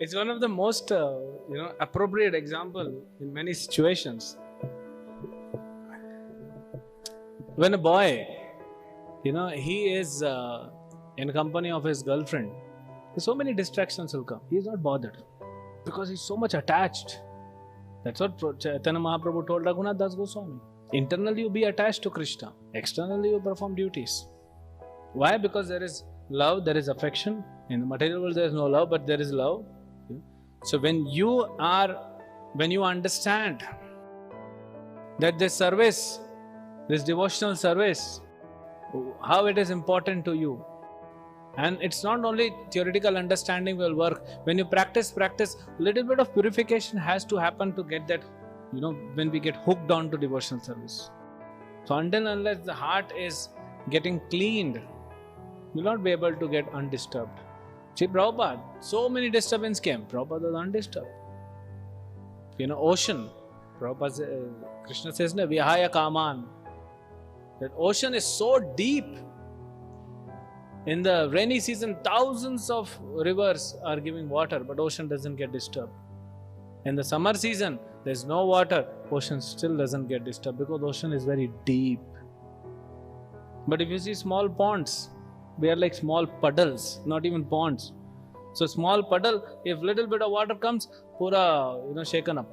It's one of the most appropriate example in many situations. When a boy, he is in company of his girlfriend, so many distractions will come. He is not bothered because he's so much attached. That's what Chaitanya Mahaprabhu told Raghunath Das Goswami. Internally you be attached to Krishna. Externally you perform duties. Why? Because there is love, there is affection. In the material world there is no love, but there is love. So when you understand that this service, this devotional service, how it is important to you, and it's not only theoretical understanding will work. When you practice, little bit of purification has to happen to get that, when we get hooked on to devotional service. So until unless the heart is getting cleaned, you will not be able to get undisturbed. See, Prabhupada, so many disturbance came. Prabhupada was undisturbed. Ocean. Prabhupada, Krishna says, Vihaya Kaman. That ocean is so deep. In the rainy season, thousands of rivers are giving water, but ocean doesn't get disturbed. In the summer season, there's no water, ocean still doesn't get disturbed because ocean is very deep. But if you see small ponds, they are like small puddles, not even ponds. So small puddle, if little bit of water comes, pura, shaken up.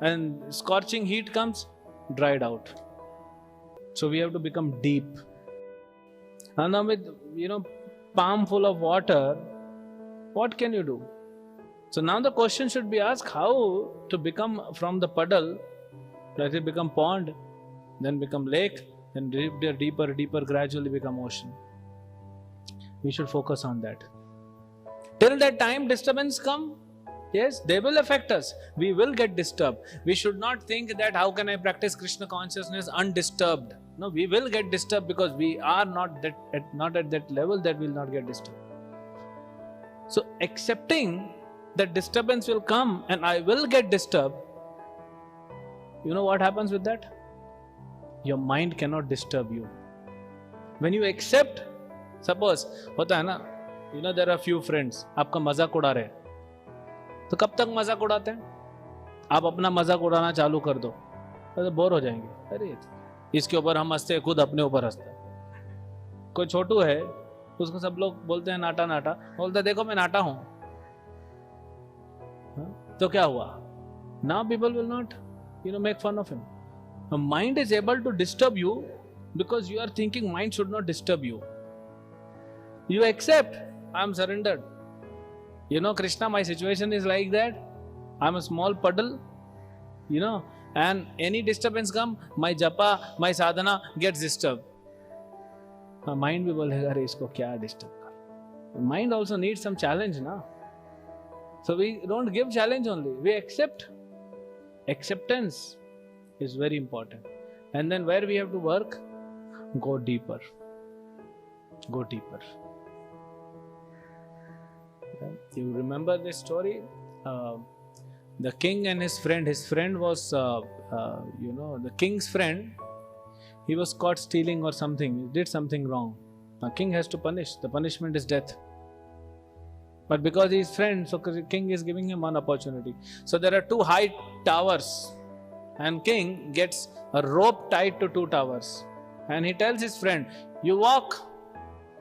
And scorching heat comes, dried out. So we have to become deep. And now with, palm full of water, what can you do? So now the question should be asked, how to become from the puddle, let it become pond, then become lake, then deeper, gradually become ocean. We should focus on that. Till that time, disturbance come. Yes, they will affect us. We will get disturbed. We should not think that how can I practice Krishna consciousness undisturbed. No, we will get disturbed because we are not at that level that we will not get disturbed. So accepting that disturbance will come and I will get disturbed, you know what happens with that? Your mind cannot disturb you. When you accept, suppose, होता है ना, there are few friends, आपका मजाक उड़ा रहे, तो कब तक मजाक उड़ाते हैं? आप अपना मजाक उड़ाना चालू कर दो, तो बोर हो जाएंगे. अरे इसके ऊपर हम हंसते हैं, खुद अपने ऊपर हंसते हैं. कोई छोटू है, उसको सब लोग बोलते हैं नाटा नाटा, बोलता है देखो मैं नाटा हूं, तो क्या हुआ? Now people will not, make fun of him. A mind is able to disturb you because you are thinking mind should not disturb you. You accept, I am surrendered. Krishna, my situation is like that. I am a small puddle, and any disturbance come, my japa, my sadhana gets disturbed. Mind भी बोलेगा अरे इसको क्या disturb कर. Mind also needs some challenge, na. So we don't give challenge only. We accept. Acceptance is very important. And then where we have to work? Go deeper. Go deeper. You remember this story? The king and his friend. His friend was, the king's friend. He was caught stealing or something. He did something wrong. Now king has to punish. The punishment is death. But because he is friend, so king is giving him one opportunity. So there are two high towers. And king gets a rope tied to two towers. And he tells his friend, you walk.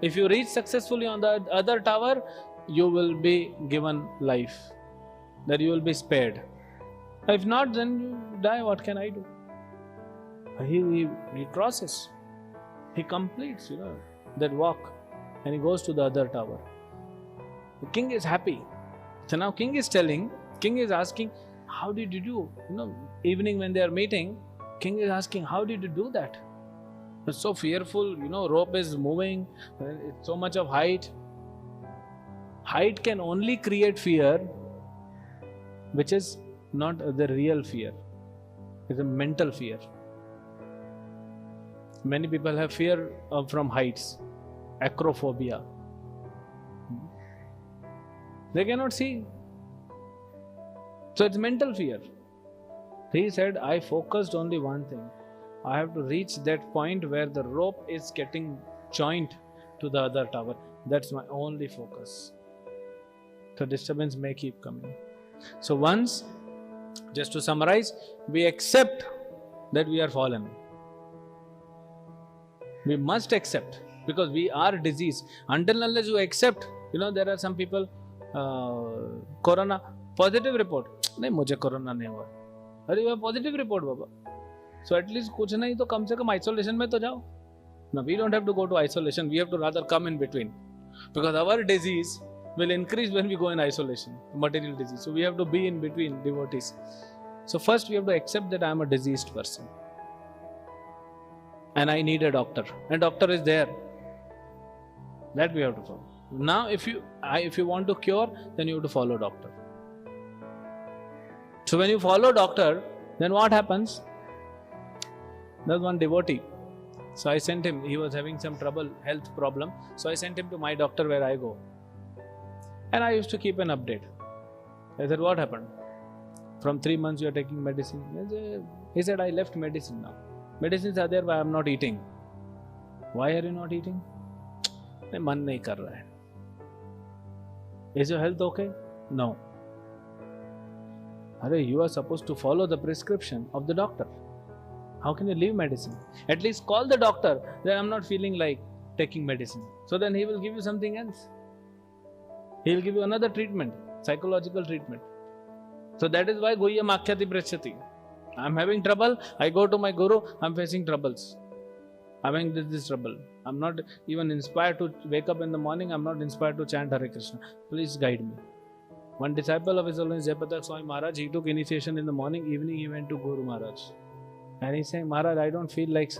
If you reach successfully on the other tower, you will be given life. That you will be spared. If not, then you die. What can I do? He crosses. He completes, that walk. And he goes to the other tower. The king is happy. So now king is asking, how did you do? Evening when they are meeting, king is asking, how did you do that? It's so fearful, rope is moving, it's so much of height. Height can only create fear, which is not the real fear. It's a mental fear. Many people have fear from heights, acrophobia. They cannot see. So it's mental fear. He said, I focused only one thing. I have to reach that point where the rope is getting joined to the other tower. That's my only focus. So disturbance may keep coming. So once, just to summarize, we accept that we are fallen. We must accept, because we are diseased. Until unless you accept, there are some people, corona, positive report. नहीं मुझे corona नहीं हुआ. अरे वो positive report Baba. So at least कुछ नहीं तो कम से कम आइसोलेशन में तो जाओ. No, we don't have to go to isolation. We have to rather come in between, because our disease will increase when we go in isolation, material disease. So we have to be in between devotees. So first we have to accept that I am a diseased person and I need a doctor, and doctor is there. That we have to follow. Now if you want to cure, then you have to follow doctor. So when you follow doctor, then what happens? There's one devotee. So I sent him, he was having some health problem. So I sent him to my doctor where I go. And I used to keep an update. I said, what happened? From 3 months you are taking medicine. He said, I left medicine now. Medicines are there, but I am not eating. Why are you not eating? मन नहीं कर रहा है. Is your health okay? No. Arey, you are supposed to follow the prescription of the doctor. How can you leave medicine? At least call the doctor that I'm not feeling like taking medicine. So then he will give you something else. He will give you another treatment, psychological treatment. So that is why Guhyam Akhyati Prachyati. I'm having trouble, I go to my guru, I'm facing troubles. I'm having this trouble. I'm not even inspired to wake up in the morning, I'm not inspired to chant Hare Krishna. Please guide me. One disciple of His Holiness Jayapatak Swami Maharaj, he took initiation in the morning, evening he went to Guru Maharaj. And he's saying, Maharaj, I don't feel like,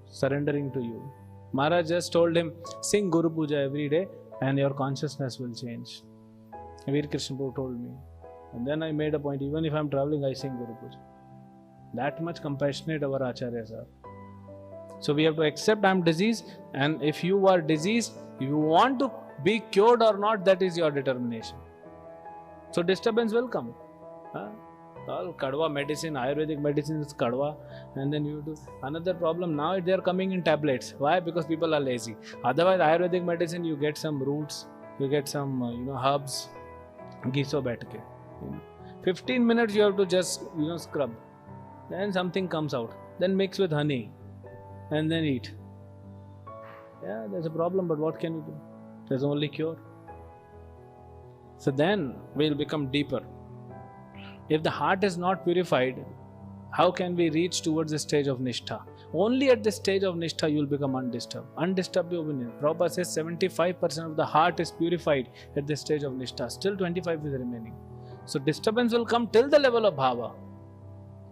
surrendering to you. Maharaj just told him, sing Guru Puja every day and your consciousness will change. Veer Krishna Prabhu told me. And then I made a point, even if I'm traveling, I sing Guru Puja. That much compassionate our Acharyas are. So we have to accept I'm diseased, and if you are diseased, you want to be cured or not, that is your determination. So disturbance will come. All kadwa medicine, Ayurvedic medicine is kadwa, and then you do another problem. Now they are coming in tablets. Why? Because people are lazy. Otherwise, Ayurvedic medicine, you get some roots, you get some herbs, giso baitke. 15 minutes you have to just scrub. Then something comes out. Then mix with honey, and then eat. Yeah, there's a problem, but what can you do? There's only cure. So then we'll become deeper. If the heart is not purified, how can we reach towards the stage of Nishtha? Only at the stage of Nishtha you will become undisturbed. Undisturbed opinion. Prabhupada says 75% of the heart is purified at the stage of Nishtha. Still 25% is remaining. So disturbance will come till the level of Bhava.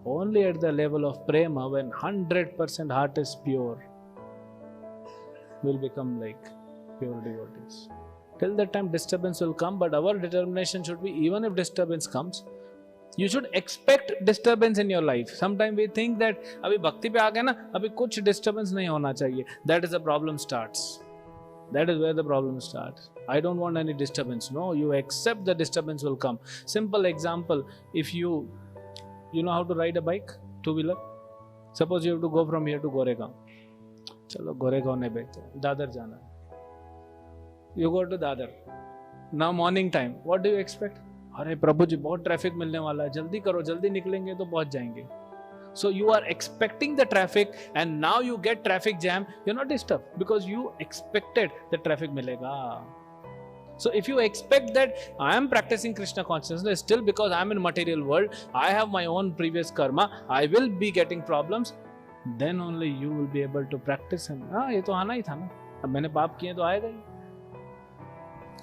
Only at the level of Prema, when 100% heart is pure, will become like pure devotees. Till that time disturbance will come, but our determination should be, even if disturbance comes, you should expect disturbance in your life. Sometimes we think that abhi bhakti pe aa gaya na, abhi kuch disturbance nahi hona chahiye. That is the problem starts. That is where the problem starts. I don't want any disturbance. No, you accept the disturbance will come. Simple example, if you know how to ride a bike, two-wheeler. Suppose you have to go from here to Goregaon. Chalo, Goregaon nahi bechte. Dadar jana. You go to Dadar. Now morning time. What do you expect? अरे प्रभु जी बहुत traffic मिलने वाला है, जल्दी करो, जल्दी निकलेंगे तो पहुंच जाएंगे. So you are expecting the traffic and now you get traffic jam. You're not disturbed because you expected the traffic milega. So if you expect that I am practicing Krishna consciousness still because I am in material world, I have my own previous karma, I will be getting problems, then only you will be able to practice him. हाँ ये तो आना ही था ना, अब मैंने पाप किए तो आएगा ही.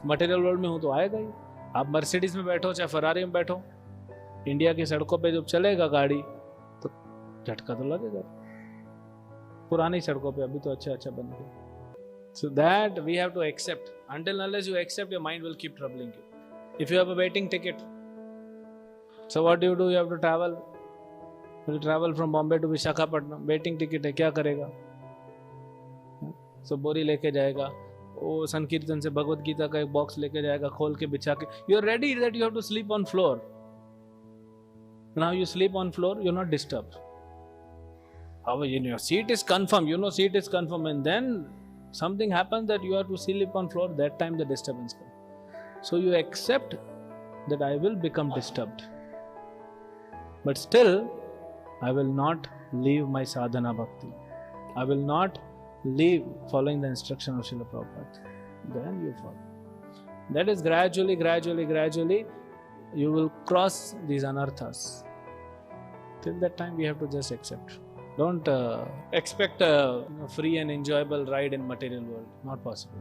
मटेरियल वर्ल्ड में हूँ तो आएगा ही. आप मर्सिडीज में बैठो चाहे फरारी में बैठो, इंडिया की सड़कों पे जब चलेगा गाड़ी तो झटका तो लगेगा. पुरानी सड़कों पे अभी तो अच्छा बन गया. So that we have to accept. Until unless you accept, your mind will keep troubling you. If you have a waiting ticket, so what do? You have to travel. You will travel from Bombay to Visakhapatnam. Waiting ticket है, क्या करेगा? So बोरी लेके जाएगा. वो संकीर्तन से भगवत गीता का एक बॉक्स लेके जाएगा, खोल के बिछा के. You are ready that you have to sleep on floor. Now you sleep on floor, you are not disturbed. However, your seat is confirmed. You know seat is confirmed, and then something happens that you have to sleep on floor. That time the disturbance comes. So you accept that I will become disturbed. But still, I will not leave my sadhana bhakti. I will not leave following the instruction of Srila Prabhupada. Then you follow. That is gradually, you will cross these anarthas. Till that time, we have to just accept. Don't expect a free and enjoyable ride in material world. Not possible.